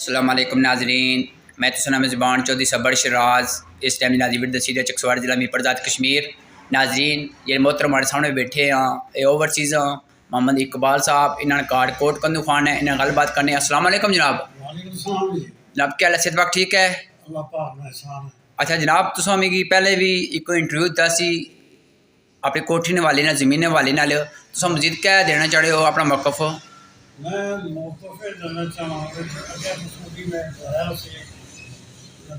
अस्सलाम वालेकुम नाजरीन, मैं तो नाम ज़बान चौधरी सबर शराज। इस टाइम नाजीविर दसीदा चकसवाड़ जिला मीरपुरजात कश्मीर। नाजरीन ये मोहतरम हमारे सामने बैठे हैं, ये ओवरसीज़ हैं मोहम्मद इकबाल साहब। इन्होंने कार्ड कोट कंदू खान है, इन्हें गलबात करने। अस्सलाम वालेकुम जनाब। जनाब क्या हाल वक्त ठीक है? अच्छा जनाब, तुम मिगी पहले भी एक इंटरव्यू दिता सी अपनी कोठी वाले ना जमीन वाले नाल, तुम मजीद क्या देना चाहते हो अपना मौकफ? मैं मौकफ देना चाहांगा कि मैं बताया सी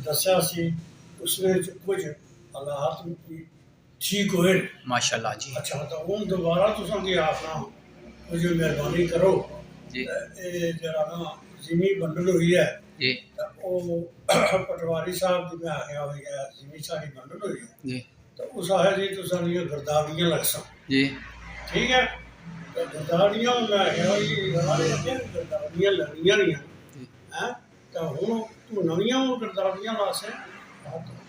दस्या सी उसने कुछ हालात ठीक होए माशाल्लाह जी। अच्छा तो हूँ दोबारा तुसें आखना कुछ मेहरबानी करो जी जरा ना जिमी बंडल हुई है जी पटवारी साहब की मैं आख्या हुई है जिमी साड़ी बंडल हुई है जी तो उस आया जी तुसें गिरदावरियां लग सन जी ठीक है तो गिरदावरियां मैं आख्या गिरदावरियां लगनियां नहीं हैं तो हूँ तू नवियां गिरदावरियां लासे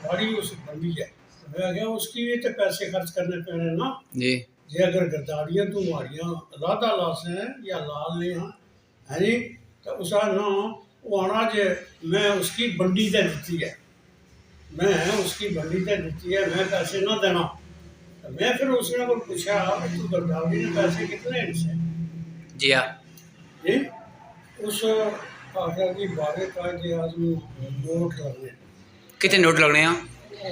बड़ी उस बंदी है मैं आख्या उसकी भी तो पैसे खर्च करने पैने ना जी जे अगर गिरदावरियां तू माड़ियां लादा लासे या लाल ने है जी तो उस ना वो आना जे मैं उसकी बंडी दे दी है मैं उसकी बंडी दे दी है मैं पैसे ना देना तो मैं फिर उसने को पूछा तू गिरदावरी ने पैसे कितने इनसे जी हाँ जी उस आख्या कि बारे का जे आदमी नोट लगने कितने नोट लगने हैं?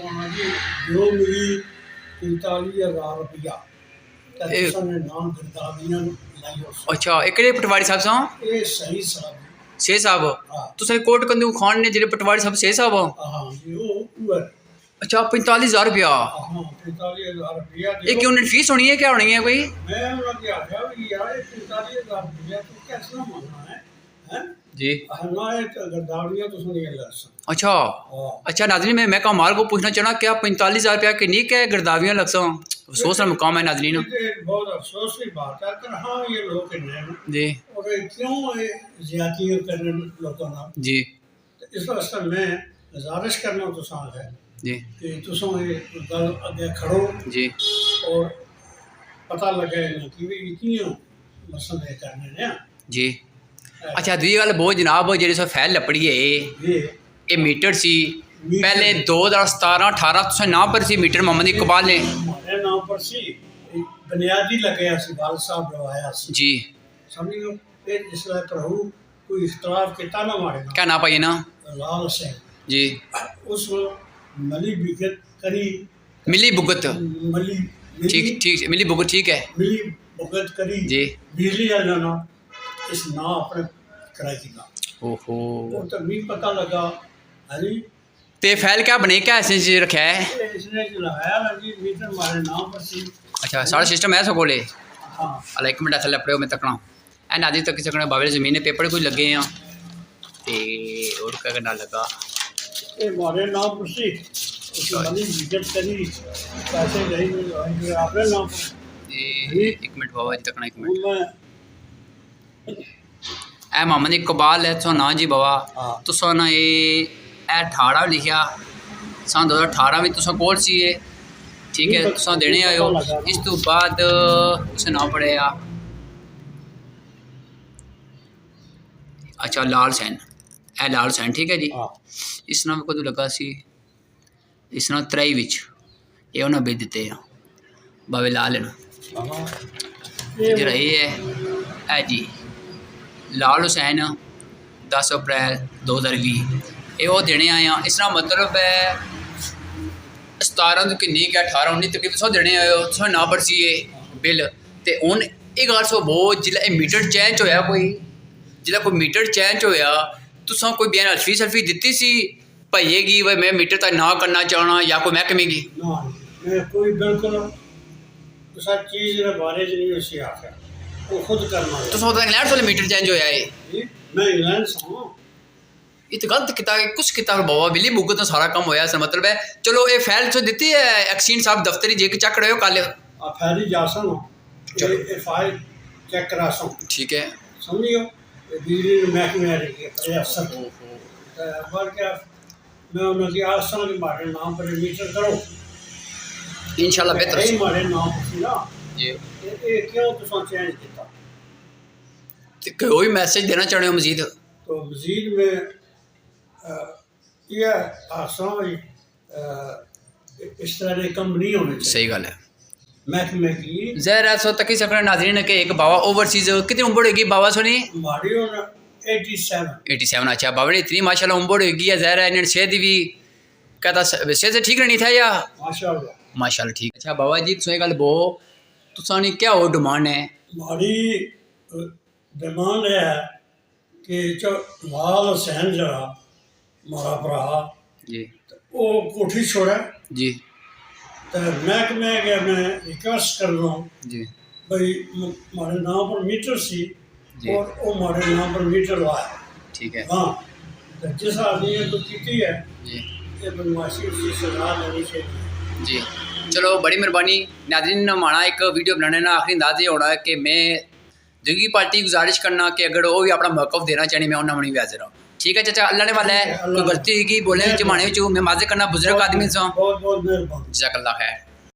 हाँ जी जो मिली 45,000 रुपया नाम गिरदावरियां लाई उस अच्छा एक पटवारी साहब सा ये सही साहब छे साहब हाँ तुम कोट कंदू खान ने जिले पटवारी साहब छे साहब? हाँ जी वो अच्छा 45,000 रुपया। हाँ 45,000 रुपया ये क्यों फीस होनी है, क्या होनी है कोई? मैं उन्होंने आख्या भी यार 45,000 रुपया तू कैसे मांगना है हैं जी ना ये गिरदावरियां तो सुनिए लसन अच्छा अच्छा नाजरीन, मैं कमाल को पूछना चाहना क्या 45,000 रुपया किन्नी क्या गिरदावरियां लग सा? अफसोस का मुकाम है नाजरीन। बहुत अफसोस की बात है पर हाँ ये लोग हैं जी और क्यों ये ज्यादतियां करने लोगों ना जी इस वास्ते मैं गुजारिश करना तो साथ है जी कि तुम ये गल अगे खड़ो जी और पता लगे ना कि क्यों मसले करने ने जी। अच्छा दूसरी गल बहुत जनाब जी फैल लपड़ी है ये मीटर सी पहले 2017-18 तुसें नाम पर सी मीटर मोहम्मद इकबाल ने हमारे नाम पर सी बुनियादी लगे बाल साहब लवाया जी समझो फिर जिसले प्रभु कोई इख्तलाफ किया ना हमारे क्या ना पाइए ना लाल सिंह जी उस मली बिगत करी मिली भुगत मली ठीक ठीक मिली भुगत ठीक है मिली भुगत करी जी बिजली वाला ना इस ना अपने कराई थी ना ओहो वो तो भी पता लगा है ते फैल क्या बने क्या ऐसे चीज रखा है? इसने लगाया ना जी मीटर हमारे नाम पर सी अच्छा सारा सिस्टम है सकोले हाँ अल एक मिनट थले लपड़े मैं तकना ए नाजी तक सकना बाबे जमीन पेपर कुछ लगे हैं ते और क्या करना लगा ये हमारे नाम पर सी उसकी मनी विकट करी पैसे नहीं आपने नाम पर एक मिनट बाबा जी तकना एक मिनट मैं ए मोहम्मद इकबाल है तो ना जी बाबा हाँ तुसा ना ये 18 लिखा सन 2018 में तुसा कोल सी है ठीक है तुसा देने आयो इस तो बाद उसे ना पड़ेगा अच्छा लाल सैन ए लाल सैन ठीक है जी हाँ इस नाम को तो लगा सी इस ना 23 विच ये उन्हें भेज देते हैं बाबे लाल है ना इधर ये है ए जी लाल हुसैन 10 अप्रैल 2020 ये वो देने आए हैं इसका मतलब है 17 तो किन्नी क्या 18 19 तक तुम देने आए हो तुम ना पर सी बिल तो हूँ ये गल सो बहुत जिला मीटर चेंज होया कोई जिला कोई मीटर चेंज होया तुसा कोई बयान अल्फी सल्फी दिती सी भाइये की भाई मैं मीटर तक ना करना चाहना या कोई महकमे की ना मैं कोई बिल्कुल उस चीज़ के बारे च नहीं उसी आख्या वो खुद करना है तुसा तो इंग्लैंड वाले मीटर चेंज होया है मैं इंग्लैंड से हूँ ये तो गलत किता कुछ किता बाबा बिल्ली बुक तो सारा कम होया मतलब है चलो ये फैल तो दी है एक्सचेंज साहब दफ्तरी जे के चक रहे हो कल आप फैरी जा सन ये फाइल चेक करा सन ठीक है समझियो बिजली महकमे अफसर बार क्या मैं उन्होंने आसान के हमारे नाम पर मीटर करो इंशाल्लाह बेहतर हमारे नाम पर सी ना जी ये क्यों तुसा चेंज किया कोई मैसेज देना चाहते हो मजीद? तो मज़ीद में यह आसान इस तरह के कम नहीं होने चाहिए सही गल है महकमे की। ज़हर है सो तकी सकना नाज़रीन के एक बाबा ओवरसीज कितनी उम्र होगी बाबा सोनी हमारी उम्र 87। 87 अच्छा बाबा ने इतनी माशाल्लाह उम्र होगी है ज़हर है इन्हें सेहत भी कहता सेहत से ठीक रहनी था या माशाल्लाह माशाल्लाह ठीक अच्छा बाबा जी तुसें गल बो तुसानी क्या हो डिमांड है हमारी डिमांड है कि जो लाल हुसैन जरा हमारा भरा जी वो कोठी छोड़ा जी तो महकमे के मैं रिक्वेस्ट कर रहा हूँ जी भाई हमारे नाम पर मीटर सी जी। और वो हमारे नाम पर मीटर लाया ठीक है हाँ तो जिस आदमी ने तो की है जी ये बदमाशी उसकी सजा लेनी चाहिए। जी चलो बड़ी मेहरबानी नाज़रीन हमारा एक वीडियो बनाने ना आखिरी अंदाज ये होना है कि मैं दूसरी पार्टी गुजारिश करना कि अगर वो भी अपना मौक़िफ़ देना चाहिए मैं उन्हें बनी हाजिर हूँ ठीक है चाचा अल्लाह ने वाला है कोई गलती होगी बोले जमाने में मैं माज़े करना बुजुर्ग आदमी से बहुत बहुत मेहरबानी। जज़ाकल्लाह खैर।